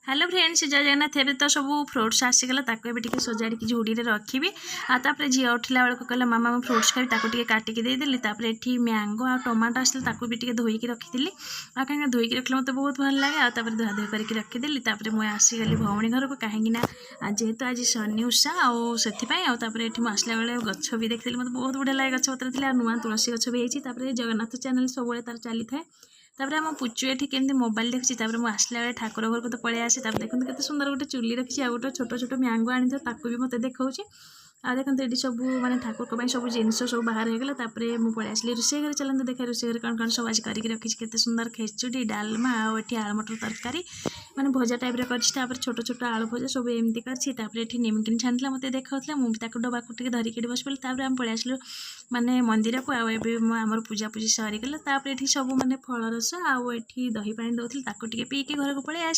Hello friends जय जगन्नाथ एवं तो सब फ्रुट्स आसीगला ताको सजाड़ी झुड़ी रखी आतापर झी उठला बेलू कहला मामा मैं फ्रुट्स खाई ताको काटिकी देदेली ये मैंगो आ टमाटो आसला ताको भी धोईक रखी आ कहीं धोईक रखले मत बहुत भल लगे आपर धुआ धुई करके रखीदेली मुझे आसीगली भौणी घर को कहीं जेहेतु आज शनि उषा आउे आसला बेले गच भी देखी मत बहुत बढ़िया लगे गछ पत्र थी नुआ तुलसी गछ भी होती जगन्नाथ चैनल सब तार चली था आम पुचु ये केमती मोबाइल देखी मुझे आसला बेले ठाकुर घर को तो पलि आसी देखते केते सुंदर गोटे चुली रखी आ गोटे छोट छोट मैंगो आनी ताकू भी मत देखा आ देखते ये सब माने ठाकुर सब जिनस सब बाहर हो गला मुझे पलि आसली रोषे घर चलते देखा रोषे घर कौन कौन सब आज करके रखी केते सुंदर खेचुड़ी डालमा आठ आलू मटर तरकारी मैंने भजा टाइप कर छोट छोट आलू भजा सब एमती कर निमकिन छानी मत देखा मुझे डबा को धरिकी बस पड़े आम पलि आसलु माने मंदिर को आमर पूजा पूजी सरीगला सब माने फल रस आठी दही पानी दौली पीके घर को पलि आस।